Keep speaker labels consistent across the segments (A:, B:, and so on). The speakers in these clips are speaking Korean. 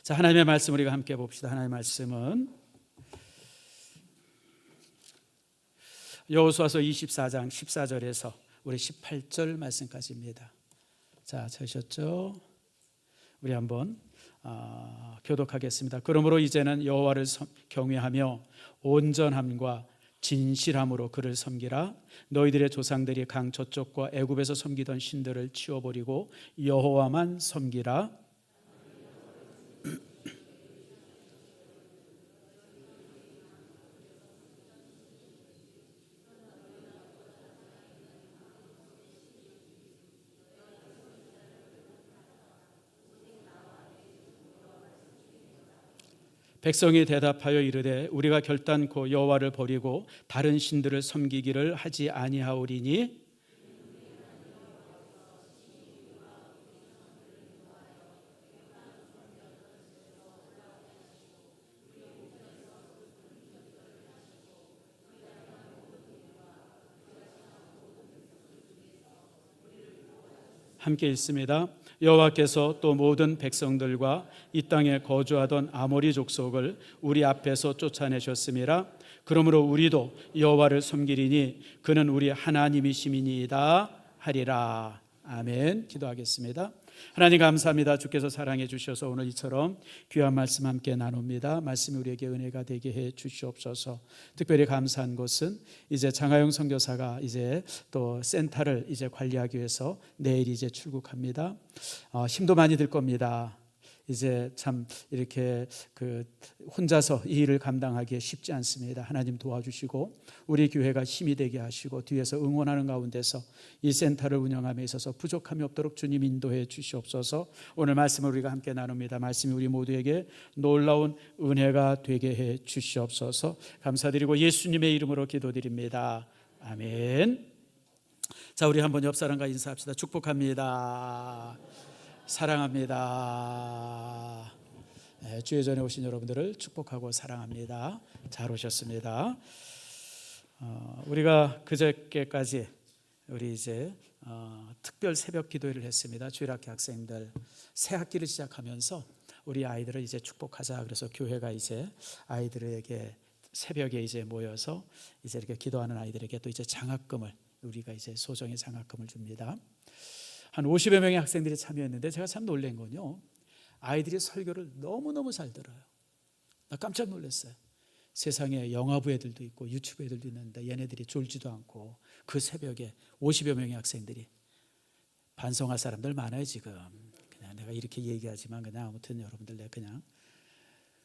A: 자, 하나님의 말씀 우리가 함께 봅시다. 하나님의 말씀은 여호수아서 24장 14절에서 우리 18절 말씀까지입니다. 자, 찾으셨죠? 우리 한번 교독하겠습니다. 그러므로 이제는 여호와를 경외하며 온전함과 진실함으로 그를 섬기라. 너희들의 조상들이 강 저쪽과 애굽에서 섬기던 신들을 치워버리고 여호와만 섬기라. 백성이 대답하여 이르되 우리가 결단코 여호와를 버리고 다른 신들을 섬기기를 하지 아니하오리니 함께 읽습니다. 여호와께서 또 모든 백성들과 이 땅에 거주하던 아모리 족속을 우리 앞에서 쫓아내셨음이라. 그러므로 우리도 여호와를 섬기리니 그는 우리 하나님이심이니이다 하리라. 아멘. 기도하겠습니다. 하나님 감사합니다. 주께서 사랑해 주셔서 오늘 이처럼 귀한 말씀 함께 나눕니다. 말씀이 우리에게 은혜가 되게 해 주시옵소서. 특별히 감사한 것은 이제 장하영 선교사가 이제 또 센터를 이제 관리하기 위해서 내일 이제 출국합니다. 힘도 많이 들 겁니다. 이제 참 이렇게 혼자서 이 일을 감당하기에 쉽지 않습니다. 하나님 도와주시고 우리 교회가 힘이 되게 하시고 뒤에서 응원하는 가운데서 이 센터를 운영함에 있어서 부족함이 없도록 주님 인도해 주시옵소서. 오늘 말씀을 우리가 함께 나눕니다. 말씀이 우리 모두에게 놀라운 은혜가 되게 해 주시옵소서. 감사드리고 예수님의 이름으로 기도드립니다. 아멘. 자, 우리 한번 옆 사람과 인사합시다. 축복합니다. 사랑합니다. 네, 주의 전에 오신 여러분들을 축복하고 사랑합니다. 잘 오셨습니다. 우리가 그저께까지 우리 이제 특별 새벽 기도회를 했습니다. 주일학교 학생들 새 학기를 시작하면서 우리 아이들을 이제 축복하자. 그래서 교회가 이제 아이들에게 새벽에 이제 모여서 이제 이렇게 기도하는 아이들에게 또 이제 장학금을 우리가 이제 소정의 장학금을 줍니다. 한 50여 명의 학생들이 참여했는데 제가 참 놀란 건요, 아이들이 설교를 너무너무 잘 들어요. 나 깜짝 놀랐어요. 세상에 영화부 애들도 있고 유튜브 애들도 있는데 얘네들이 졸지도 않고 그 새벽에 50여 명의 학생들이, 반성할 사람들 많아요 지금. 그냥 내가 이렇게 얘기하지만 그냥 아무튼 여러분들 내가 그냥,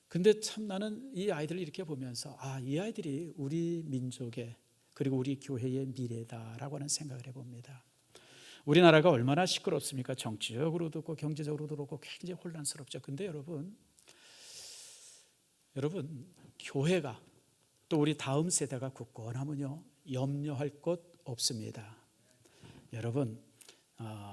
A: 근데 참 나는 이 아이들을 이렇게 보면서 이 아이들이 우리 민족의 그리고 우리 교회의 미래다라고 하는 생각을 해봅니다. 우리나라가 얼마나 시끄럽습니까? 정치적으로도 그렇고 경제적으로도 그렇고 굉장히 혼란스럽죠. 근데 여러분 교회가 또 우리 다음 세대가 굳건하면요 염려할 것 없습니다. 여러분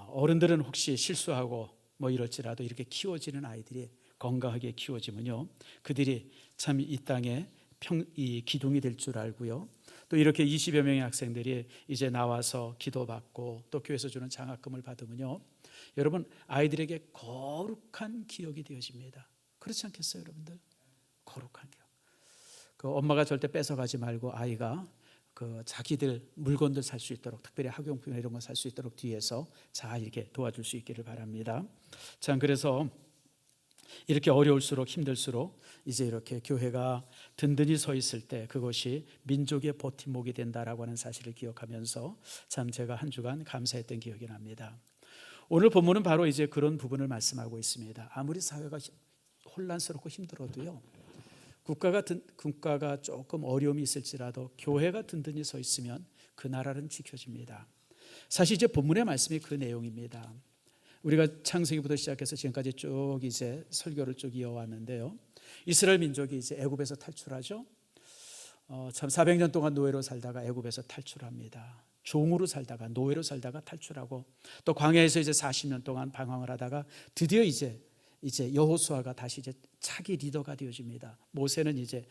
A: 어른들은 혹시 실수하고 뭐 이럴지라도 이렇게 키워지는 아이들이 건강하게 키워지면요 그들이 참 이 땅에 이 기둥이 될 줄 알고요. 또 이렇게 20여 명의 학생들이 이제 나와서 기도받고 또 교회에서 주는 장학금을 받으면요 여러분 아이들에게 거룩한 기억이 되어집니다. 그렇지 않겠어요 여러분들? 거룩한 기억. 엄마가 절대 뺏어가지 말고 아이가 자기들 물건들 살 수 있도록, 특별히 학용품이나 이런 거 살 수 있도록 뒤에서 잘 이렇게 도와줄 수 있기를 바랍니다. 참 그래서 이렇게 어려울수록 힘들수록 이제 이렇게 교회가 든든히 서 있을 때 그것이 민족의 버팀목이 된다라고 하는 사실을 기억하면서 참 제가 한 주간 감사했던 기억이 납니다. 오늘 본문은 바로 이제 그런 부분을 말씀하고 있습니다. 아무리 사회가 혼란스럽고 힘들어도요 국가가 조금 어려움이 있을지라도 교회가 든든히 서 있으면 그 나라는 지켜집니다. 사실 이제 본문의 말씀이 그 내용입니다. 우리가 창세기부터 시작해서 지금까지 쭉 이제 설교를 쭉 이어왔는데요. 이스라엘 민족이 이제 애굽에서 탈출하죠. 참 400년 동안 노예로 살다가 애굽에서 탈출합니다. 종으로 살다가 노예로 살다가 탈출하고 또 광야에서 이제 40년 동안 방황을 하다가 드디어 이제 여호수아가 다시 이제 차기 리더가 되어집니다. 모세는 이제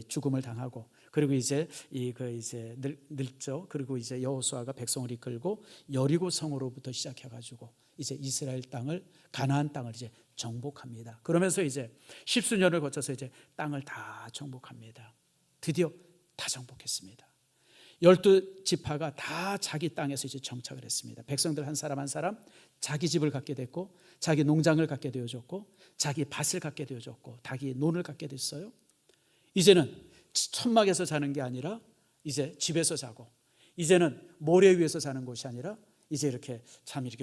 A: 죽음을 당하고 그리고 이제 이제 늙죠. 그리고 이제 여호수아가 백성을 이끌고 여리고 성으로부터 시작해가지고 이제 이스라엘 땅을 가나안 땅을 이제 정복합니다. 그러면서 이제 십수년을 거쳐서 이제 땅을 다 정복합니다. 드디어 다 정복했습니다. 12지파가 다 자기 땅에서 이제 정착을 했습니다. 백성들 한 사람 한 사람 자기 집을 갖게 됐고, 자기 농장을 갖게 되어졌고, 자기 밭을 갖게 되어졌고, 자기 논을 갖게 됐어요. 이제는 천막에서 자는 게 아니라 이제 집에서 자고, 이제는 모래 위에서 자는 곳이 아니라 이제 이렇게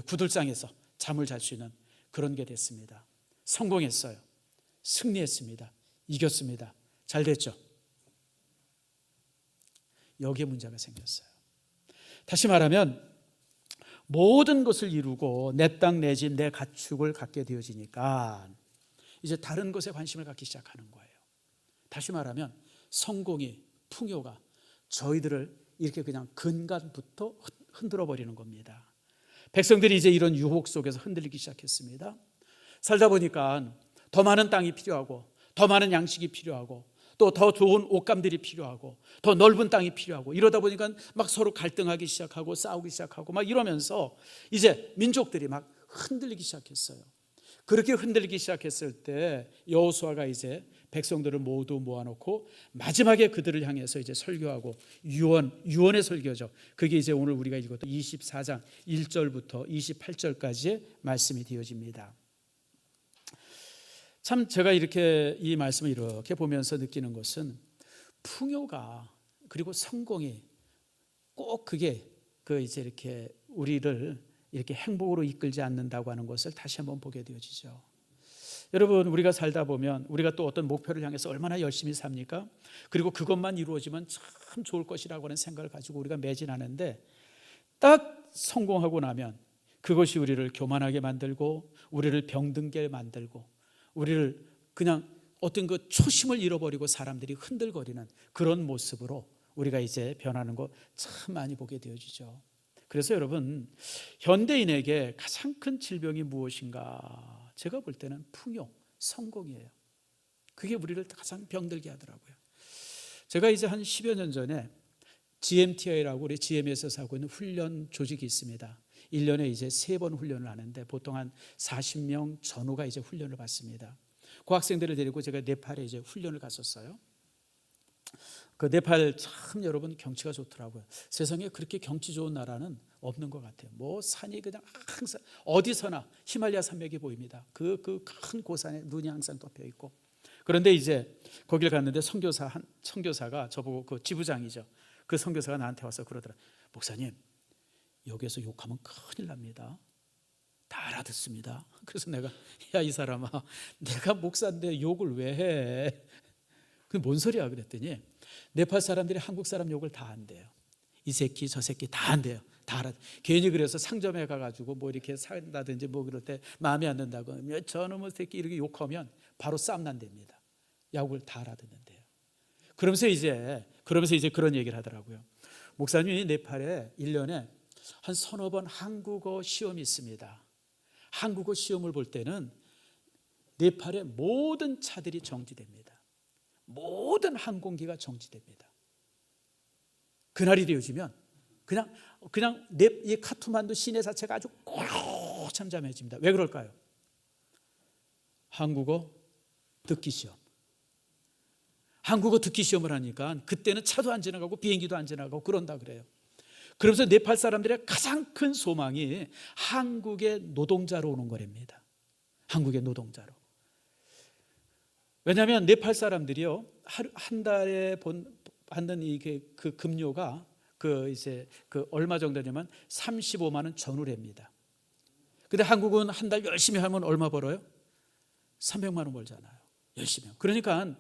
A: 구들장에서 잠을 잘 수 있는 그런 게 됐습니다. 성공했어요. 승리했습니다. 이겼습니다. 잘 됐죠. 여기에 문제가 생겼어요. 다시 말하면 모든 것을 이루고 내 땅, 내 집, 내 가축을 갖게 되어지니까 이제 다른 것에 관심을 갖기 시작하는 거예요. 다시 말하면 성공이, 풍요가 저희들을 이렇게 그냥 근간부터 흔들어 버리는 겁니다. 백성들이 이제 이런 유혹 속에서 흔들리기 시작했습니다. 살다 보니까 더 많은 땅이 필요하고, 더 많은 양식이 필요하고, 또 더 좋은 옷감들이 필요하고, 더 넓은 땅이 필요하고, 이러다 보니까 막 서로 갈등하기 시작하고 싸우기 시작하고 막 이러면서 이제 민족들이 막 흔들리기 시작했어요. 그렇게 흔들리기 시작했을 때 여호수아가 이제 백성들을 모두 모아놓고 마지막에 그들을 향해서 이제 설교하고, 유언의 설교죠. 그게 이제 오늘 우리가 읽었던 24장 1절부터 28절까지의 말씀이 되어집니다. 참 제가 이렇게 이 말씀을 이렇게 보면서 느끼는 것은 풍요가, 그리고 성공이 꼭 그게 이제 이렇게 우리를 이렇게 행복으로 이끌지 않는다고 하는 것을 다시 한번 보게 되어지죠. 여러분, 우리가 살다 보면 우리가 또 어떤 목표를 향해서 얼마나 열심히 삽니까? 그리고 그것만 이루어지면 참 좋을 것이라고 하는 생각을 가지고 우리가 매진하는데, 딱 성공하고 나면 그것이 우리를 교만하게 만들고, 우리를 병든게 만들고, 우리를 그냥 어떤 그 초심을 잃어버리고 사람들이 흔들거리는 그런 모습으로 우리가 이제 변하는 거 참 많이 보게 되어지죠. 그래서 여러분, 현대인에게 가장 큰 질병이 무엇인가? 제가 볼 때는 풍요, 성공이에요. 그게 우리를 가장 병들게 하더라고요. 제가 이제 한 10여 년 전에 GMTI라고 우리 GM에서 하고 있는 훈련 조직이 있습니다. 1년에 이제 3번 훈련을 하는데 보통 한 40명 전후가 이제 훈련을 받습니다. 그 학생들을 데리고 제가 네팔에 이제 훈련을 갔었어요. 그 네팔 참 여러분 경치가 좋더라고요. 세상에 그렇게 경치 좋은 나라는 없는 것 같아요. 뭐 산이 그냥 항상 어디서나 히말라야 산맥이 보입니다. 그 큰 고산에 눈이 항상 덮여 있고. 그런데 이제 거기를 갔는데 선교사가 저보고, 그 지부장이죠. 그 선교사가 나한테 와서 그러더라. 목사님, 여기에서 욕하면 큰일 납니다. 다 알아듣습니다. 그래서 내가, 야 이 사람아, 내가 목사인데 욕을 왜 해? 그게 뭔 소리야? 그랬더니 네팔 사람들이 한국 사람 욕을 다 한대요. 이 새끼 저 새끼 다 한대요. 다 알아. 괜히 그래서 상점에 가가지고 뭐 이렇게 산다든지 뭐 그럴 때 마음에 안 든다고 저놈의 새끼 이렇게 욕하면 바로 싸움 난답니다. 욕을 다 알아듣는데요. 그러면서 이제 그런 얘기를 하더라고요. 목사님이 네팔에 1년에 한 서너 번 한국어 시험이 있습니다. 한국어 시험을 볼 때는 네팔의 모든 차들이 정지됩니다. 모든 항공기가 정지됩니다. 그날이 되어지면 그냥 이 카트만두 시내 자체가 아주 꽉 잠잠해집니다. 왜 그럴까요? 한국어 듣기 시험. 한국어 듣기 시험을 하니까 그때는 차도 안 지나가고 비행기도 안 지나가고 그런다 그래요. 그러면서 네팔 사람들의 가장 큰 소망이 한국의 노동자로 오는 거랍니다. 한국의 노동자로. 왜냐하면 네팔 사람들이요, 한 달에 받는 이게 그 급료가 얼마 정도냐면 35만 원 전후랍니다. 근데 한국은 한 달 열심히 하면 얼마 벌어요? 300만 원 벌잖아요. 열심히. 그러니까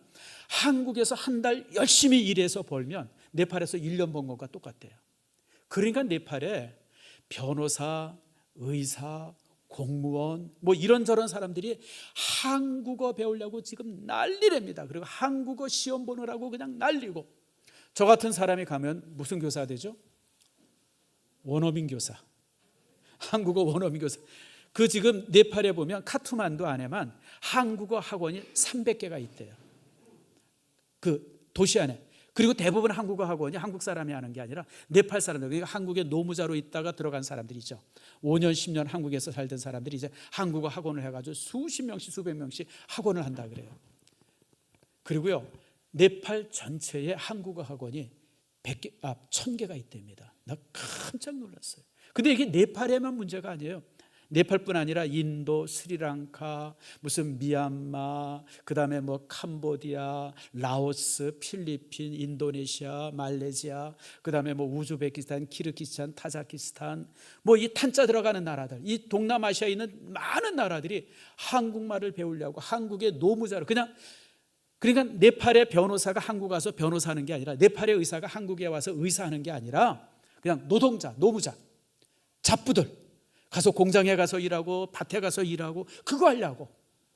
A: 한국에서 한 달 열심히 일해서 벌면 네팔에서 1년 번 것과 똑같대요. 그러니까 네팔에 변호사, 의사, 공무원 뭐 이런저런 사람들이 한국어 배우려고 지금 난리랍니다. 그리고 한국어 시험 보느라고 그냥 난리고, 저 같은 사람이 가면 무슨 교사 되죠? 원어민 교사. 한국어 원어민 교사. 그 지금 네팔에 보면 카트만두 안에만 한국어 학원이 300개가 있대요. 그 도시 안에. 그리고 대부분 한국어 학원이 한국 사람이 하는 게 아니라 네팔 사람들, 그러니까 한국에 노무자로 있다가 들어간 사람들이죠. 5년 10년 한국에서 살던 사람들이 이제 한국어 학원을 해가지고 수십 명씩 수백 명씩 학원을 한다 그래요. 그리고요, 네팔 전체에 한국어 학원이 1000개가 있답니다. 나 깜짝 놀랐어요. 근데 이게 네팔에만 문제가 아니에요. 네팔뿐 아니라 인도, 스리랑카, 무슨 미얀마, 그다음에 뭐 캄보디아, 라오스, 필리핀, 인도네시아, 말레이시아, 그다음에 뭐 우즈베키스탄, 키르기스탄, 타자키스탄, 뭐 이 탄자 들어가는 나라들, 이 동남아시아에 있는 많은 나라들이 한국말을 배우려고 한국의 노무자로 그러니까 네팔의 변호사가 한국 와서 변호사하는 게 아니라, 네팔의 의사가 한국에 와서 의사하는 게 아니라 그냥 노동자, 노무자, 잡부들 가서 공장에 가서 일하고 밭에 가서 일하고 그거 하려고,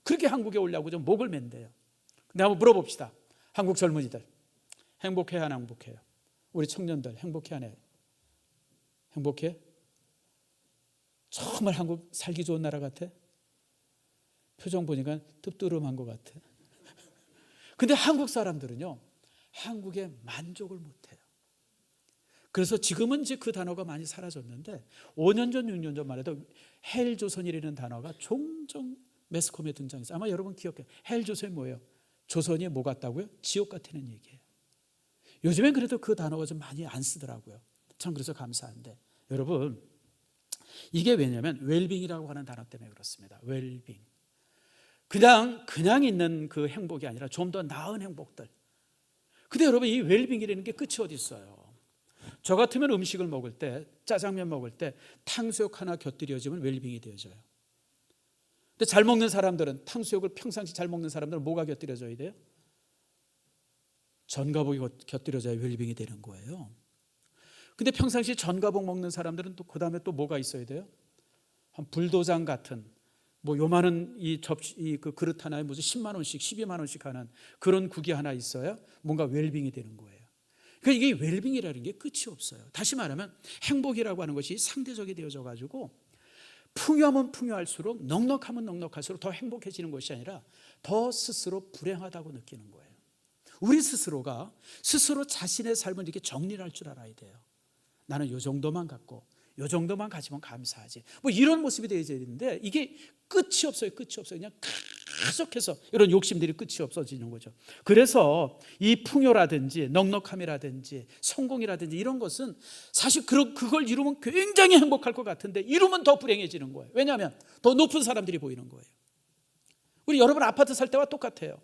A: 그렇게 한국에 오려고 좀 목을 맨대요. 근데 한번 물어봅시다. 한국 젊은이들 행복해야 안 행복해요? 우리 청년들 행복해 안 해요? 행복해? 정말 한국 살기 좋은 나라 같아? 표정 보니까 뜨뜨름한 것 같아. 근데 한국 사람들은요, 한국에 만족을 못해요. 그래서 지금은 이제 그 단어가 많이 사라졌는데 5년 전, 6년 전만 해도 헬조선이라는 단어가 종종 매스컴에 등장했어요. 아마 여러분 기억해요. 헬조선이 뭐예요? 조선이 뭐 같다고요? 지옥 같다는 얘기예요. 요즘엔 그래도 그 단어가 좀 많이 안 쓰더라고요. 참 그래서 감사한데, 여러분 이게 왜냐하면 웰빙이라고 하는 단어 때문에 그렇습니다. 웰빙. 그냥 있는 그 행복이 아니라 좀 더 나은 행복들. 근데 여러분 이 웰빙이라는 게 끝이 어디 있어요? 저 같으면 음식을 먹을 때, 짜장면 먹을 때 탕수육 하나 곁들여지면 웰빙이 되어져요. 근데 잘 먹는 사람들은, 탕수육을 평상시 잘 먹는 사람들은 뭐가 곁들여져야 돼요? 전가복이 곁들여져야 웰빙이 되는 거예요. 근데 평상시 전가복 먹는 사람들은 또 그 다음에 또 뭐가 있어야 돼요? 한 불도장 같은 뭐 요만한 그 그릇 하나에 무슨 10만 원씩 12만 원씩 하는 그런 국이 하나 있어야 뭔가 웰빙이 되는 거예요. 그러니까 이게 웰빙이라는 게 끝이 없어요. 다시 말하면 행복이라고 하는 것이 상대적이 되어져 가지고 풍요하면 풍요할수록, 넉넉하면 넉넉할수록 더 행복해지는 것이 아니라 더 스스로 불행하다고 느끼는 거예요. 우리 스스로가 스스로 자신의 삶을 이렇게 정리를 할 줄 알아야 돼요. 나는 요 정도만 갖고 요 정도만 가지면 감사하지, 뭐 이런 모습이 되어야 되는데 이게 끝이 없어요. 끝이 없어요. 그냥 계속해서 이런 욕심들이 끝이 없어지는 거죠. 그래서 이 풍요라든지 넉넉함이라든지 성공이라든지 이런 것은 사실 그걸 이루면 굉장히 행복할 것 같은데 이루면 더 불행해지는 거예요. 왜냐하면 더 높은 사람들이 보이는 거예요. 우리 여러분 아파트 살 때와 똑같아요.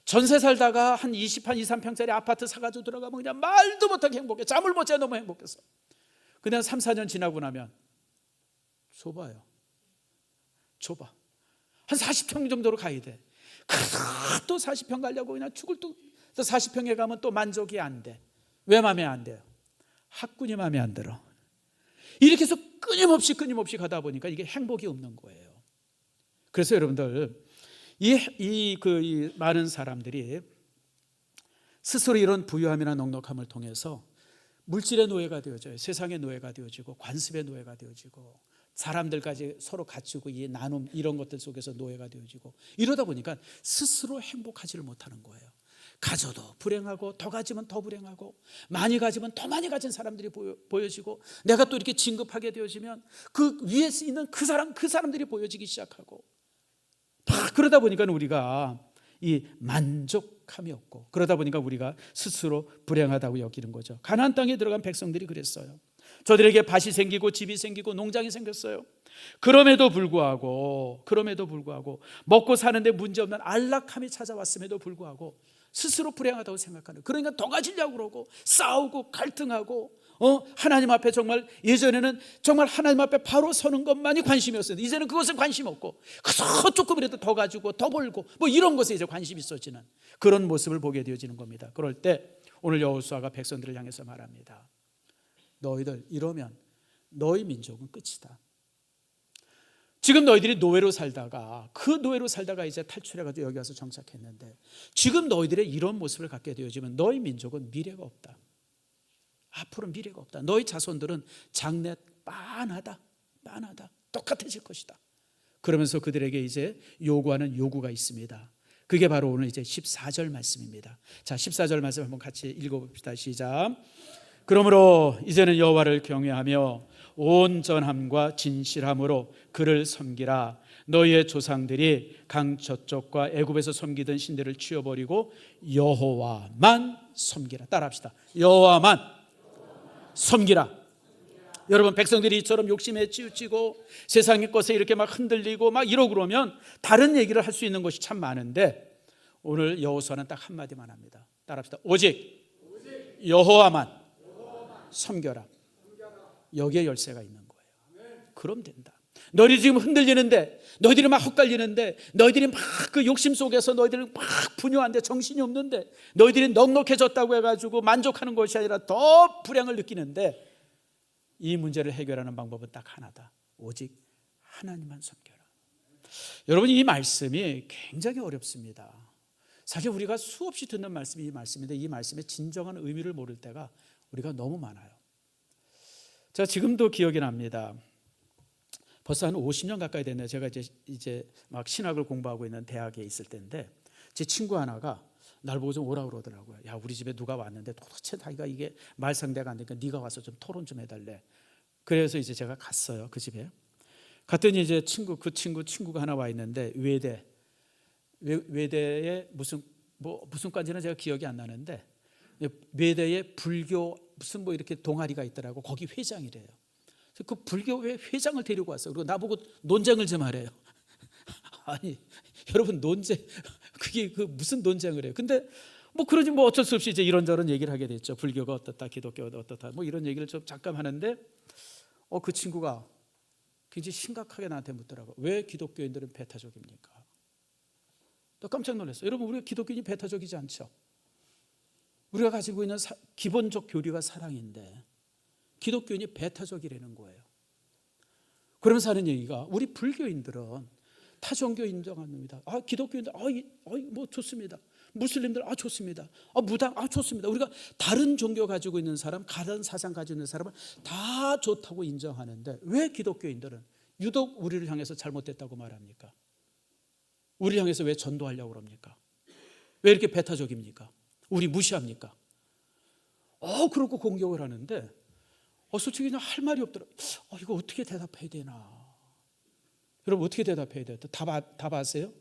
A: 전세 살다가 한 2, 23평짜리 아파트 사가지고 들어가면 그냥 말도 못하게 행복해. 잠을 못 자, 너무 행복해서. 그냥 3, 4년 지나고 나면 좁아요. 좁아. 한 40평 정도로 가야 돼. 또 40평 가려고 그냥 죽을 또 40평에 가면 또 만족이 안 돼. 왜 마음에 안 돼요? 학군이 마음에 안 들어. 이렇게 해서 끊임없이 가다 보니까 이게 행복이 없는 거예요. 그래서 여러분들 이 많은 사람들이 스스로 이런 부유함이나 넉넉함을 통해서 물질의 노예가 되어져요. 세상의 노예가 되어지고 관습의 노예가 되어지고 사람들까지 서로 갖추고 이 나눔 이런 것들 속에서 노예가 되어지고 이러다 보니까 스스로 행복하지를 못하는 거예요. 가져도 불행하고 더 가지면 더 불행하고 많이 가지면 더 많이 가진 사람들이 보여지고 내가 또 이렇게 진급하게 되어지면 그 위에 있는 그 사람들이 보여지기 시작하고 그러다 보니까 우리가 이 만족함이 없고 그러다 보니까 우리가 스스로 불행하다고 여기는 거죠. 가나안 땅에 들어간 백성들이 그랬어요. 저들에게 밭이 생기고 집이 생기고 농장이 생겼어요. 그럼에도 불구하고 먹고 사는데 문제없는 안락함이 찾아왔음에도 불구하고 스스로 불행하다고 생각하는, 그러니까 더 가지려고 그러고 싸우고 갈등하고 하나님 앞에 정말 예전에는 정말 하나님 앞에 바로 서는 것만이 관심이었어요. 이제는 그것은 관심 없고 그저 조금이라도 더 가지고 더 벌고 뭐 이런 것에 이제 관심이 있어지는 그런 모습을 보게 되어지는 겁니다. 그럴 때 오늘 여호수아가 백성들을 향해서 말합니다. 너희들 이러면 너희 민족은 끝이다. 지금 너희들이 노예로 살다가 이제 탈출해가지고 여기 와서 정착했는데 지금 너희들의 이런 모습을 갖게 되어지면 너희 민족은 미래가 없다. 앞으로 미래가 없다. 너희 자손들은 장래 빤하다. 똑같아질 것이다. 그러면서 그들에게 이제 요구하는 요구가 있습니다. 그게 바로 오늘 이제 14절 말씀입니다. 자, 14절 말씀 한번 같이 읽어봅시다. 시작. 그러므로 이제는 여호와를 경외하며 온전함과 진실함으로 그를 섬기라. 너희의 조상들이 강 저쪽과 애굽에서 섬기던 신들을 치워버리고 여호와만 섬기라. 따라합시다. 여호와만 섬기라. 여러분, 백성들이 이처럼 욕심에 치우치고 세상의 것에 이렇게 막 흔들리고 막 이러고 그러면 다른 얘기를 할 수 있는 것이 참 많은데, 오늘 여호수아는 딱 한마디만 합니다. 따라합시다. 오직 여호와만 섬겨라. 여기에 열쇠가 있는 거예요. 그럼 된다. 너희들이 지금 흔들리는데, 너희들이 막 헛갈리는데, 너희들이 막 그 욕심 속에서 너희들이 막 분유한데 정신이 없는데, 너희들이 넉넉해졌다고 해가지고 만족하는 것이 아니라 더 불행을 느끼는데, 이 문제를 해결하는 방법은 딱 하나다. 오직 하나님만 섬겨라. 여러분, 이 말씀이 굉장히 어렵습니다. 사실 우리가 수없이 듣는 말씀이 이 말씀인데, 이 말씀의 진정한 의미를 모를 때가 우리가 너무 많아요. 제가 지금도 기억이 납니다. 벌써 한 50년 가까이 됐네요. 제가 이제 막 신학을 공부하고 있는 대학에 있을 때인데, 제 친구 하나가 날 보고 좀 오라 그러더라고요. 야, 우리 집에 누가 왔는데 도대체 자기가 이게 말상대가 안 되니까 네가 와서 좀 토론 좀 해달래. 그래서 이제 제가 갔어요, 그 집에. 갔더니 이제 친구가 하나 와 있는데, 외대에 무슨 과인지는 제가 기억이 안 나는데, 외대에 불교 무슨 이렇게 동아리가 있더라고. 거기 회장이래요. 그 불교회 회장을 데리고 왔어요. 그리고 나보고 논쟁을 좀 하래요. 아니, 여러분, 그게 무슨 논쟁을 해요. 근데 그러지 어쩔 수 없이 이제 이런저런 얘기를 하게 됐죠. 불교가 어떻다, 기독교가 어떻다, 이런 얘기를 좀 잠깐 하는데, 그 친구가 굉장히 심각하게 나한테 묻더라고. 왜 기독교인들은 배타적입니까? 또 깜짝 놀랐어요. 여러분, 우리가 기독교인이 배타적이지 않죠. 우리가 가지고 있는 기본적 교리가 사랑인데 기독교인이 배타적이라는 거예요. 그러면서 하는 얘기가, 우리 불교인들은 타종교 인정합니다. 기독교인들 좋습니다. 무슬림들 좋습니다. 무당 좋습니다. 우리가 다른 종교 가지고 있는 사람, 다른 사상 가지고 있는 사람은 다 좋다고 인정하는데, 왜 기독교인들은 유독 우리를 향해서 잘못됐다고 말합니까? 우리를 향해서 왜 전도하려고 그럽니까? 왜 이렇게 배타적입니까? 우리 무시합니까? 그러고 공격을 하는데, 솔직히 그냥 할 말이 없더라. 이거 어떻게 대답해야 되나? 여러분, 어떻게 대답해야 돼요? 답 아세요?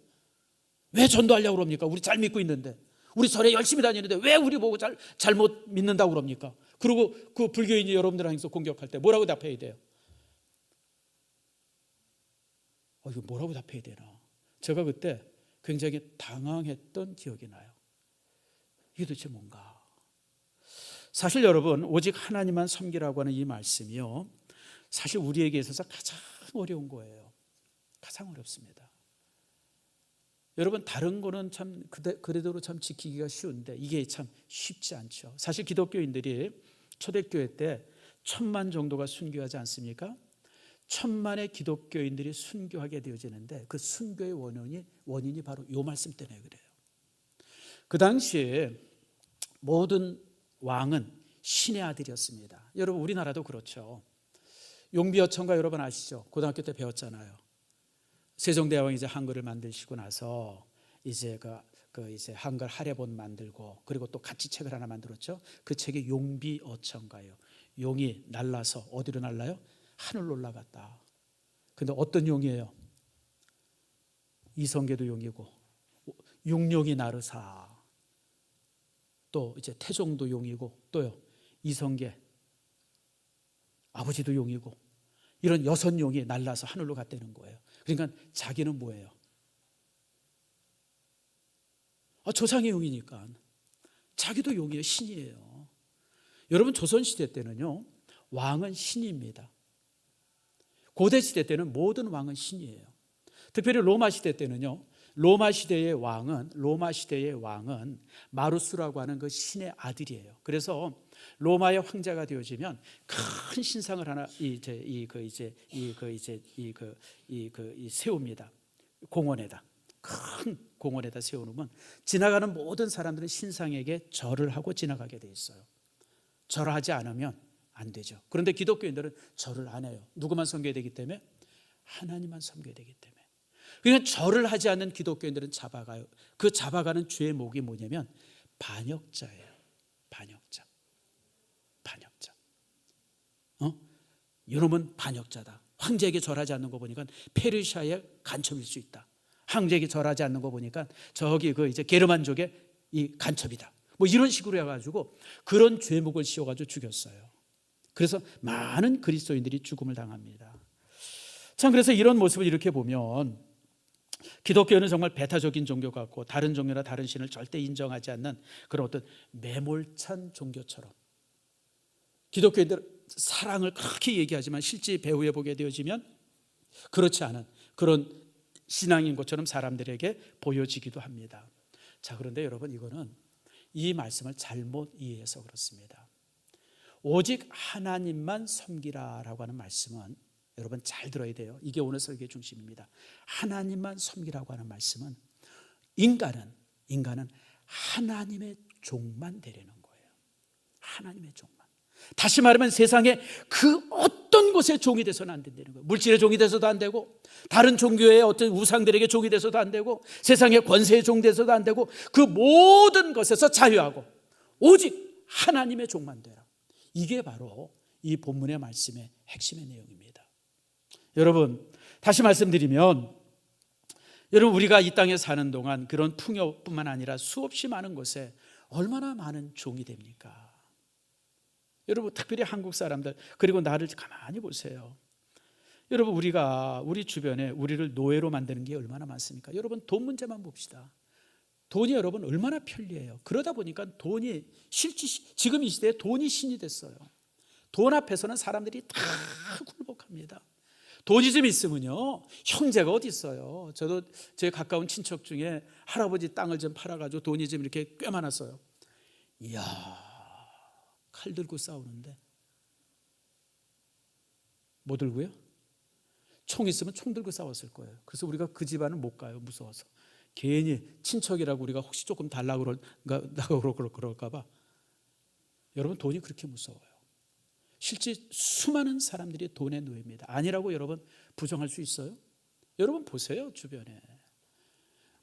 A: 왜 전도하려고 그럽니까? 우리 잘 믿고 있는데, 우리 절에 열심히 다니는데 왜 우리 보고 잘못 믿는다고 그럽니까? 그리고 그 불교인이 여러분들 향해서 공격할 때 뭐라고 답해야 돼요? 이거 뭐라고 답해야 되나? 제가 그때 굉장히 당황했던 기억이 나요. 이게 도대체 뭔가? 사실 여러분, 오직 하나님만 섬기라고 하는 이 말씀이요, 사실 우리에게 있어서 가장 어려운 거예요. 가장 어렵습니다. 여러분, 다른 거는 참 그래도 참 지키기가 쉬운데 이게 참 쉽지 않죠. 사실 기독교인들이 초대교회 때 1000만 정도가 순교하지 않습니까? 1000만의 기독교인들이 순교하게 되어지는데, 그 순교의 원인이 바로 이 말씀 때문에 그래요. 그 당시에 모든 왕은 신의 아들이었습니다. 여러분, 우리나라도 그렇죠. 용비어천가 여러분 아시죠? 고등학교 때 배웠잖아요. 세종대왕이 이제 한글을 만드시고 나서 이제 이제 한글 할애본 만들고, 그리고 또 같이 책을 하나 만들었죠. 그 책이 용비어천가예요. 용이 날라서 어디로 날라요? 하늘로 올라갔다. 근데 어떤 용이에요? 이성계도 용이고, 육룡이 나르사, 또 이제 태종도 용이고, 또요 이성계 아버지도 용이고, 이런 6용이 날라서 하늘로 갔다는 거예요. 그러니까 자기는 뭐예요? 조상의 용이니까 자기도 용이에요. 신이에요. 여러분, 조선시대 때는요, 왕은 신입니다. 고대 시대 때는 모든 왕은 신이에요. 특별히 로마 시대 때는요, 로마 시대의 왕은 마루스라고 하는 그 신의 아들이에요. 그래서 로마의 황제가 되어지면 큰 신상을 하나 세웁니다. 공원에다, 큰 공원에다 세워놓으면 지나가는 모든 사람들은 신상에게 절을 하고 지나가게 돼 있어요. 절하지 않으면 안 되죠. 그런데 기독교인들은 절을 안 해요. 누구만 섬겨야 되기 때문에? 하나님만 섬겨야 되기 때문에. 그러니까 절을 하지 않는 기독교인들은 잡아가요. 그 잡아가는 죄의 목이 뭐냐면 반역자예요. 반역자. 이놈은 반역자다. 황제에게 절하지 않는 거 보니까 페르시아의 간첩일 수 있다. 황제에게 절하지 않는 거 보니까 저기 그 이제 게르만족의 이 간첩이다. 뭐 이런 식으로 해가지고 그런 죄목을 씌워가지고 죽였어요. 그래서 많은 그리스도인들이 죽음을 당합니다. 참, 그래서 이런 모습을 이렇게 보면 기독교는 정말 배타적인 종교 같고 다른 종교나 다른 신을 절대 인정하지 않는 그런 어떤 매몰찬 종교처럼, 기독교인들 사랑을 그렇게 얘기하지만 실제 배후에 보게 되어지면 그렇지 않은 그런 신앙인 것처럼 사람들에게 보여지기도 합니다. 자, 그런데 여러분, 이거는 이 말씀을 잘못 이해해서 그렇습니다. 오직 하나님만 섬기라라고 하는 말씀은 여러분 잘 들어야 돼요. 이게 오늘 설교의 중심입니다. 하나님만 섬기라고 하는 말씀은 인간은 하나님의 종만 되려는 거예요. 하나님의 종만. 다시 말하면 세상에 그 어떤 곳에 종이 돼서는 안 된다는 거예요. 물질의 종이 돼서도 안 되고, 다른 종교의 어떤 우상들에게 종이 돼서도 안 되고, 세상의 권세의 종 돼서도 안 되고, 그 모든 것에서 자유하고 오직 하나님의 종만 되라. 이게 바로 이 본문의 말씀의 핵심의 내용입니다. 여러분, 다시 말씀드리면, 여러분, 우리가 이 땅에 사는 동안 그런 풍요뿐만 아니라 수없이 많은 곳에 얼마나 많은 종이 됩니까? 여러분, 특별히 한국 사람들, 그리고 나를 가만히 보세요. 여러분, 우리 주변에 우리를 노예로 만드는 게 얼마나 많습니까? 여러분, 돈 문제만 봅시다. 돈이 여러분 얼마나 편리해요. 그러다 보니까 돈이 지금 이 시대에 돈이 신이 됐어요. 돈 앞에서는 사람들이 다 굴복합니다. 돈이 좀 있으면요, 형제가 어디 있어요. 저도 제 가까운 친척 중에 할아버지 땅을 좀 팔아가지고 돈이 좀 이렇게 꽤 많았어요. 이야, 칼 들고 싸우는데 뭐 들고요? 총 있으면 총 들고 싸웠을 거예요. 그래서 우리가 그 집안은 못 가요. 무서워서. 괜히 친척이라고 우리가 혹시 조금 달라고 그럴까 봐. 여러분, 돈이 그렇게 무서워요. 실제 수많은 사람들이 돈의 노예입니다. 아니라고 여러분 부정할 수 있어요? 여러분 보세요, 주변에.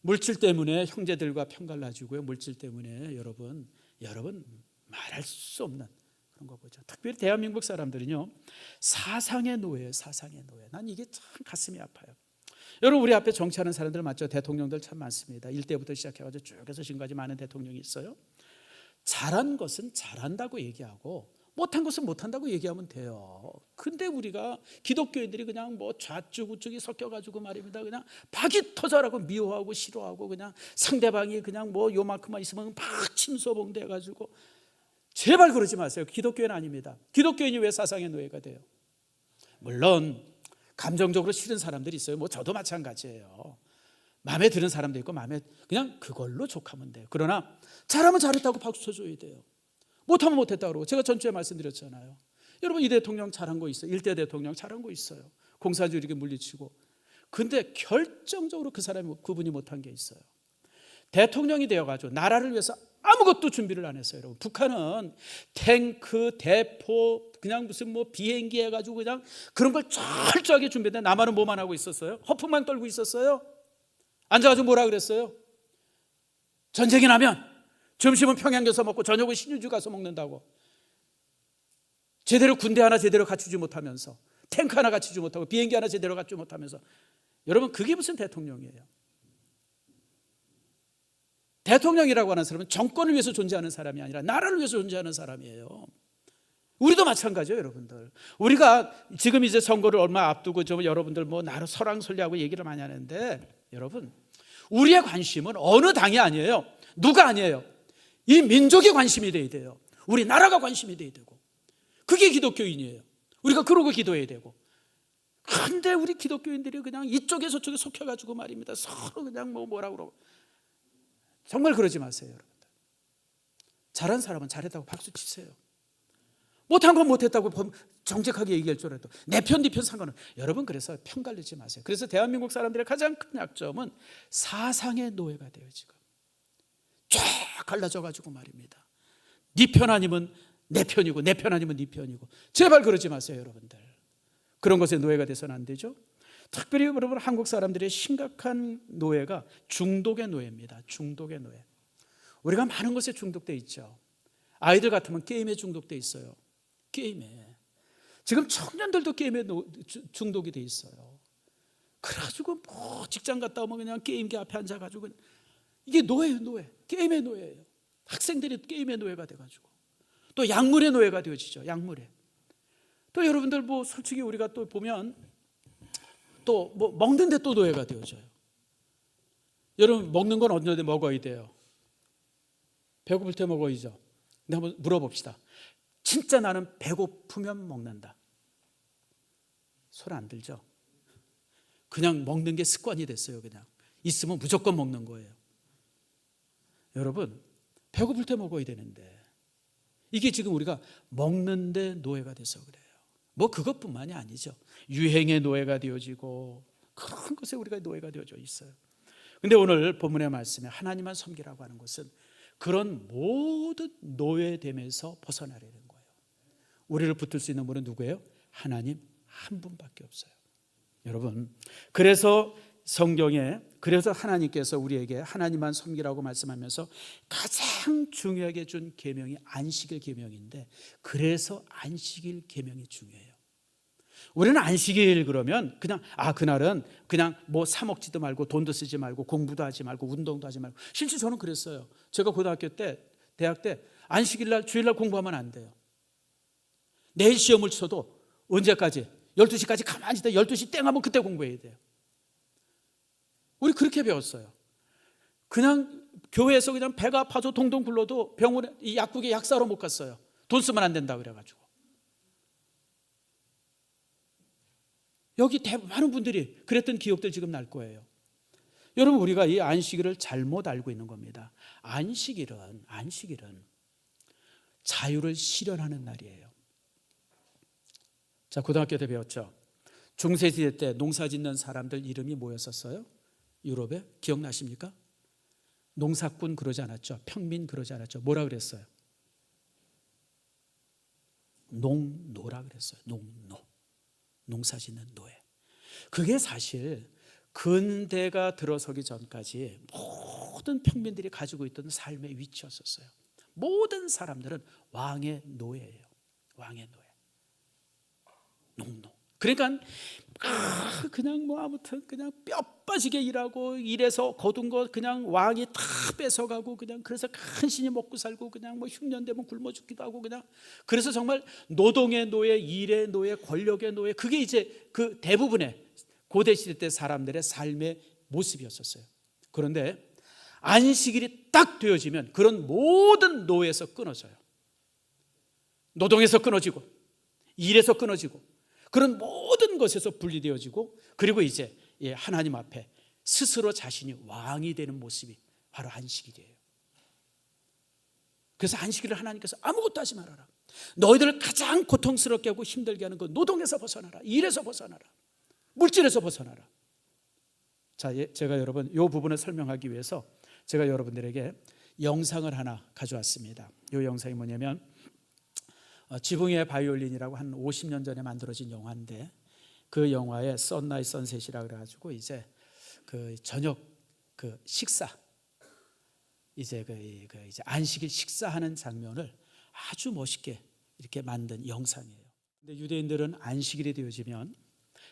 A: 물질 때문에 형제들과 편갈라지고요. 물질 때문에 여러분 말할 수 없는 그런 거 보죠. 특별히 대한민국 사람들은요, 사상의 노예예요. 사상의 노예. 난 이게 참 가슴이 아파요. 여러분, 우리 앞에 정치하는 사람들 맞죠? 대통령들 참 많습니다. 1대부터 시작해가지고 쭉 해서 지금까지 많은 대통령이 있어요. 잘한 것은 잘한다고 얘기하고 못한 것은 못한다고 얘기하면 돼요. 근데 우리가 기독교인들이 그냥 뭐 좌측 우측이 섞여가지고 말입니다. 그냥 박이 터져라고 미워하고 싫어하고, 그냥 상대방이 그냥 뭐 요만큼만 있으면 막 침소봉돼가지고. 제발 그러지 마세요. 기독교인 아닙니다. 기독교인이 왜 사상의 노예가 돼요? 물론 감정적으로 싫은 사람들이 있어요. 뭐 저도 마찬가지예요. 마음에 드는 사람도 있고 그냥 그걸로 족하면 돼요. 그러나 잘하면 잘했다고 박수 쳐줘야 돼요. 못하면 못했다고 그러고. 제가 전주에 말씀드렸잖아요. 여러분, 이 대통령 잘한 거 있어요. 1대 대통령 잘한 거 있어요. 공산주의를 물리치고. 근데 결정적으로 그분이 못한 게 있어요. 대통령이 되어가지고 나라를 위해서 아무것도 준비를 안 했어요. 여러분, 북한은 탱크, 대포, 그냥 무슨 뭐 비행기 해가지고 그냥 그런 걸 철저하게 준비했는데 남한은 뭐만 하고 있었어요? 허풍만 떨고 있었어요. 앉아가지고 뭐라 그랬어요? 전쟁이 나면 점심은 평양 가서 먹고 저녁은 신유주 가서 먹는다고. 제대로 군대 하나 제대로 갖추지 못하면서, 탱크 하나 갖추지 못하고, 비행기 하나 제대로 갖추지 못하면서. 여러분, 그게 무슨 대통령이에요? 대통령이라고 하는 사람은 정권을 위해서 존재하는 사람이 아니라 나라를 위해서 존재하는 사람이에요. 우리도 마찬가지예요, 여러분들. 우리가 지금 이제 선거를 얼마 앞두고 좀 여러분들 뭐 나라 설왕설래하고 얘기를 많이 하는데, 여러분, 우리의 관심은 어느 당이 아니에요. 누가 아니에요. 이 민족이 관심이 돼야 돼요. 우리 나라가 관심이 돼야 되고. 그게 기독교인이에요. 우리가 그러고 기도해야 되고. 근데 우리 기독교인들이 그냥 이쪽에 저쪽에 속혀가지고 말입니다. 서로 그냥 뭐라고 그러고. 정말 그러지 마세요, 여러분들. 잘한 사람은 잘했다고 박수 치세요. 못한 건 못했다고 정직하게 얘기할 줄 알아도 내 편, 네 편 상관은. 여러분, 그래서 편 갈리지 마세요. 그래서 대한민국 사람들의 가장 큰 약점은 사상의 노예가 돼요. 지금 쫙 갈라져가지고 말입니다. 네 편 아니면 내 편이고, 내 편 아니면 네 편이고. 제발 그러지 마세요, 여러분들. 그런 것에 노예가 돼서는 안 되죠. 특별히 여러분 한국 사람들의 심각한 노예가 중독의 노예입니다. 중독의 노예. 우리가 많은 것에 중독돼 있죠. 아이들 같으면 게임에 중독돼 있어요. 게임에. 지금 청년들도 게임에 중독이 돼 있어요. 그래가지고 뭐 직장 갔다 오면 그냥 게임기 앞에 앉아가지고, 이게 노예예요. 노예. 게임의 노예예요. 학생들이 게임의 노예가 돼가지고 또 약물의 노예가 되어지죠. 약물에. 또 여러분들 뭐 솔직히 우리가 또 보면 또 뭐 먹는데 또 노예가 되어져요. 여러분 먹는 건 언제 먹어야 돼요? 배고플 때 먹어야죠. 근데 한번 물어봅시다. 진짜 나는 배고프면 먹는다. 손 안 들죠? 그냥 먹는 게 습관이 됐어요. 그냥 있으면 무조건 먹는 거예요. 여러분 배고플 때 먹어야 되는데 이게 지금 우리가 먹는데 노예가 돼서 그래요. 뭐 그것뿐만이 아니죠. 유행의 노예가 되어지고 그런 것에 우리가 노예가 되어져 있어요. 근데 오늘 본문의 말씀에 하나님만 섬기라고 하는 것은 그런 모든 노예됨에서 벗어나려는 거예요. 우리를 붙들 수 있는 분은 누구예요? 하나님 한 분밖에 없어요. 여러분, 그래서 성경에, 그래서 하나님께서 우리에게 하나님만 섬기라고 말씀하면서 가장 중요하게 준 계명이 안식일 계명인데, 그래서 안식일 계명이 중요해요. 우리는 안식일 그러면 그냥 그날은 그냥 뭐 사 먹지도 말고 돈도 쓰지 말고 공부도 하지 말고 운동도 하지 말고. 실제 저는 그랬어요. 제가 고등학교 때, 대학 때 안식일날 주일날 공부하면 안 돼요. 내일 시험을 쳐도 언제까지? 12시까지 가만히 있다. 12시 땡 하면 그때 공부해야 돼요. 우리 그렇게 배웠어요. 그냥 교회에서 그냥 배가 아파서 동동 굴러도 병원에 이 약국에 약 사러 못 갔어요. 돈 쓰면 안 된다 그래가지고. 여기 많은 분들이 그랬던 기억들 지금 날 거예요. 여러분, 우리가 이 안식일을 잘못 알고 있는 겁니다. 안식일은 자유를 실현하는 날이에요. 자, 고등학교 때 배웠죠. 중세시대 때 농사 짓는 사람들 이름이 뭐였었어요? 유럽에 기억나십니까? 농사꾼 그러지 않았죠. 평민 그러지 않았죠. 뭐라 그랬어요? 농노라 그랬어요. 농노. 농사 짓는 노예. 그게 사실 근대가 들어서기 전까지 모든 평민들이 가지고 있던 삶의 위치였었어요. 모든 사람들은 왕의 노예예요. 왕의 노예. 농노. 그러니까 그냥 뭐 아무튼 그냥 뼈 빠지게 일하고 일해서 거둔 거 그냥 왕이 다 뺏어가고 그냥 그래서 간신히 먹고 살고 그냥 뭐 흉년되면 굶어 죽기도 하고 그냥 그래서 정말 노동의 노예, 일의 노예, 권력의 노예 그게 이제 그 대부분의 고대 시대 때 사람들의 삶의 모습이었었어요. 그런데 안식일이 딱 되어지면 그런 모든 노예에서 끊어져요. 노동에서 끊어지고 일에서 끊어지고 그런 모든 것에서 분리되어지고 그리고 이제 하나님 앞에 스스로 자신이 왕이 되는 모습이 바로 안식일이에요. 그래서 안식일을 하나님께서 아무것도 하지 말아라. 너희들을 가장 고통스럽게 하고 힘들게 하는 그 노동에서 벗어나라. 일에서 벗어나라. 물질에서 벗어나라. 자, 제가 여러분 이 부분을 설명하기 위해서 제가 여러분들에게 영상을 하나 가져왔습니다. 이 영상이 뭐냐면 지붕의 바이올린이라고 한 50년 전에 만들어진 영화인데 그 영화의 썬라이트 선셋이라 그래가지고 이제 그 저녁 그 식사 이제 이제 안식일 식사하는 장면을 아주 멋있게 이렇게 만든 영상이에요. 근데 유대인들은 안식일이 되어지면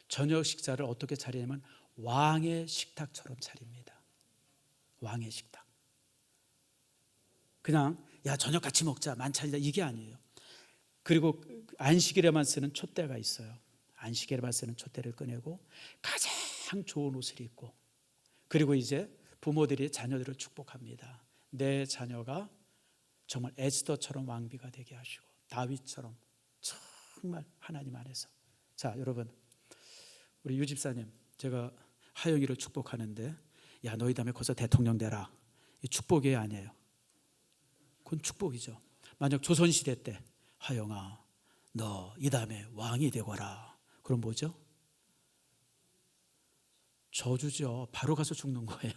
A: 저녁 식사를 어떻게 차리냐면 왕의 식탁처럼 차립니다. 왕의 식탁. 그냥 야 저녁 같이 먹자 만찬이다 이게 아니에요. 그리고 안식일에만 쓰는 촛대가 있어요. 안식일에만 쓰는 촛대를 꺼내고 가장 좋은 옷을 입고 그리고 이제 부모들이 자녀들을 축복합니다. 내 자녀가 정말 에스더처럼 왕비가 되게 하시고 다윗처럼 정말 하나님 안에서. 자, 여러분 우리 유 집사님 제가 하영이를 축복하는데 야 너희 다음에 거기서 대통령 되라. 이 축복이 아니에요. 그건 축복이죠. 만약 조선시대 때 하영아 너 이 다음에 왕이 되거라. 그럼 뭐죠? 저주죠. 바로 가서 죽는 거예요.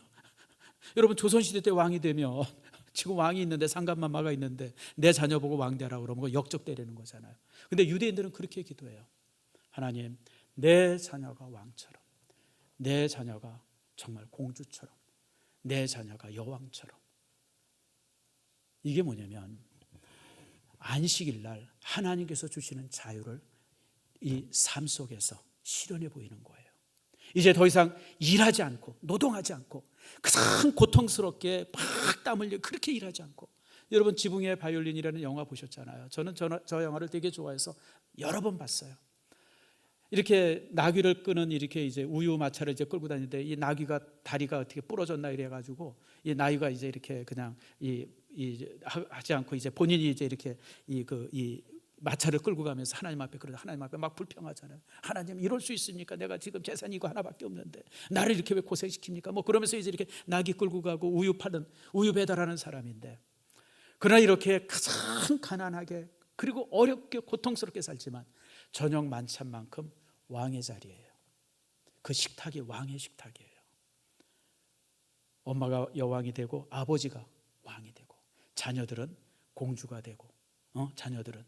A: 여러분 조선시대 때 왕이 되면 지금 왕이 있는데 상간마마가 있는데 내 자녀 보고 왕 되라 그러면 역적되려는 거잖아요. 근데 유대인들은 그렇게 기도해요. 하나님 내 자녀가 왕처럼 내 자녀가 정말 공주처럼, 내 자녀가 여왕처럼. 이게 뭐냐면 안식일 날 하나님께서 주시는 자유를 이 삶 속에서 실현해 보이는 거예요. 이제 더 이상 일하지 않고 노동하지 않고 가장 고통스럽게 막 땀 흘려 그렇게 일하지 않고. 여러분 지붕의 바이올린이라는 영화 보셨잖아요. 저는 저 영화를 되게 좋아해서 여러 번 봤어요. 이렇게 나귀를 끄는 이렇게 이제 우유 마차를 이제 끌고 다니는데 이 나귀가 다리가 어떻게 부러졌나 이래가지고 이 나귀가 이제 이렇게 그냥 하지 않고 이제 본인이 이제 이렇게 이 마차를 끌고 가면서 하나님 앞에 그러다 하나님 앞에 막 불평하잖아요. 하나님 이럴 수 있습니까? 내가 지금 재산이 이거 하나밖에 없는데 나를 이렇게 왜 고생시킵니까? 뭐 그러면서 이제 이렇게 나귀 끌고 가고 우유 배달하는 사람인데, 그러나 이렇게 가장 가난하게 그리고 어렵게 고통스럽게 살지만 저녁 만찬만큼 왕의 자리예요. 그 식탁이 왕의 식탁이에요. 엄마가 여왕이 되고 아버지가 왕이 되고 자녀들은 공주가 되고 자녀들은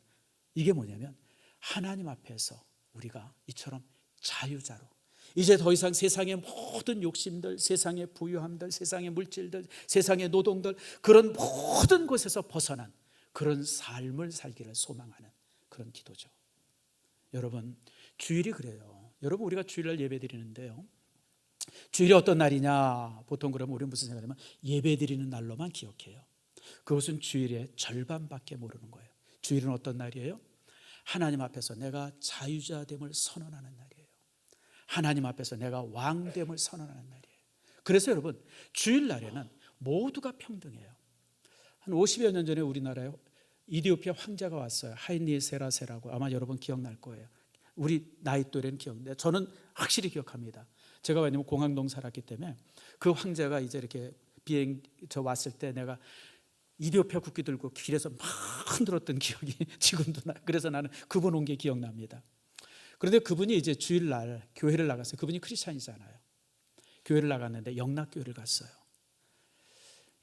A: 이게 뭐냐면 하나님 앞에서 우리가 이처럼 자유자로 이제 더 이상 세상의 모든 욕심들, 세상의 부유함들, 세상의 물질들, 세상의 노동들 그런 모든 곳에서 벗어난 그런 삶을 살기를 소망하는 그런 기도죠. 여러분 주일이 그래요. 여러분 우리가 주일날 예배 드리는데요, 주일이 어떤 날이냐 보통 그러면 우리는 무슨 생각하냐면 예배 드리는 날로만 기억해요. 그것은 주일의 절반밖에 모르는 거예요. 주일은 어떤 날이에요? 하나님 앞에서 내가 자유자됨을 선언하는 날이에요. 하나님 앞에서 내가 왕됨을 선언하는 날이에요. 그래서 여러분 주일날에는 모두가 평등해요. 한 50여 년 전에 우리나라에 이디오피아 황제가 왔어요. 하일리 세라세라고. 아마 여러분 기억날 거예요. 우리 나이 또래는 기억나요. 저는 확실히 기억합니다. 제가 왜냐면 공항동 살았기 때문에 그 황제가 이제 이렇게 저 왔을 때 내가 이디오피아 국기 들고 길에서 막 흔들었던 기억이 지금도 나. 그래서 나는 그분 온 게 기억납니다. 그런데 그분이 이제 주일날 교회를 나갔어요. 그분이 크리스찬이잖아요. 교회를 나갔는데 영락교회를 갔어요.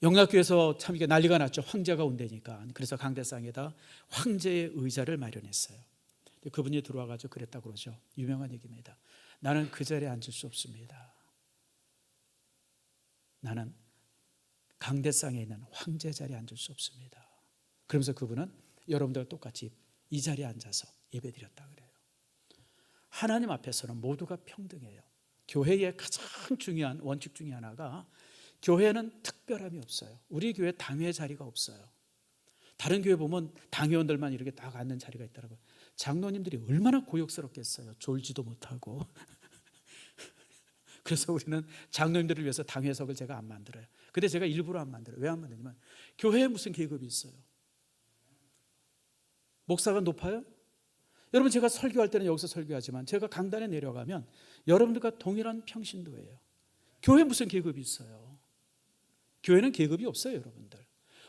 A: 영락교회에서 참 이게 난리가 났죠. 황제가 온다니까. 그래서 강대상에다 황제의 의자를 마련했어요. 그분이 들어와가지고 그랬다고 그러죠. 유명한 얘기입니다. 나는 그 자리에 앉을 수 없습니다. 나는 강대상에 있는 황제 자리에 앉을 수 없습니다. 그러면서 그분은 여러분들과 똑같이 이 자리에 앉아서 예배드렸다 그래요. 하나님 앞에서는 모두가 평등해요. 교회의 가장 중요한 원칙 중에 하나가 교회는 특별함이 없어요. 우리 교회 당회 자리가 없어요. 다른 교회 보면 당회원들만 이렇게 딱 앉는 자리가 있더라고요. 장로님들이 얼마나 고역스럽겠어요. 졸지도 못하고. 그래서 우리는 장로님들을 위해서 당회석을 제가 안 만들어요. 근데 제가 일부러 안 만들어요. 왜 안 만드냐면 교회에 무슨 계급이 있어요? 목사가 높아요? 여러분 제가 설교할 때는 여기서 설교하지만 제가 강단에 내려가면 여러분들과 동일한 평신도예요. 교회에 무슨 계급이 있어요? 교회는 계급이 없어요. 여러분들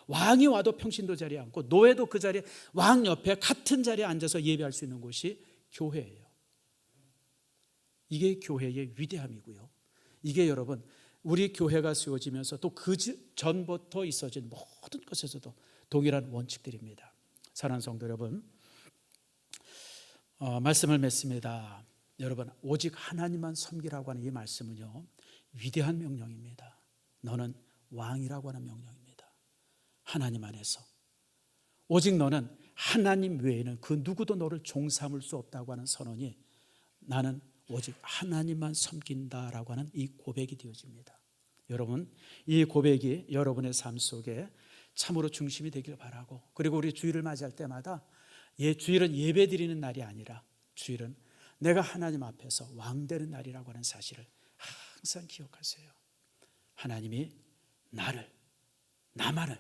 A: 왕이 와도 평신도 자리에 앉고 노예도 그 자리에 왕 옆에 같은 자리에 앉아서 예배할 수 있는 곳이 교회예요. 이게 교회의 위대함이고요. 이게 여러분 우리 교회가 세워지면서 또 그 전부터 있어진 모든 것에서도 동일한 원칙들입니다. 사랑하는 성도 여러분, 말씀을 맺습니다. 여러분 오직 하나님만 섬기라고 하는 이 말씀은요 위대한 명령입니다. 너는 왕이라고 하는 명령입니다. 하나님 안에서 오직 너는 하나님 외에는 그 누구도 너를 종삼을 수 없다고 하는 선언이 나는 오직 하나님만 섬긴다라고 하는 이 고백이 되어집니다. 여러분 이 고백이 여러분의 삶 속에 참으로 중심이 되길 바라고, 그리고 우리 주일을 맞이할 때마다 주일은 예배 드리는 날이 아니라 주일은 내가 하나님 앞에서 왕 되는 날이라고 하는 사실을 항상 기억하세요. 하나님이 나만을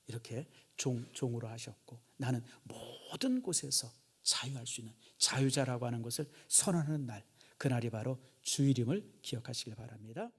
A: 이렇게 종으로 하셨고 나는 모든 곳에서 자유할 수 있는 자유자라고 하는 것을 선언하는 날, 그날이 바로 주일임을 기억하시길 바랍니다.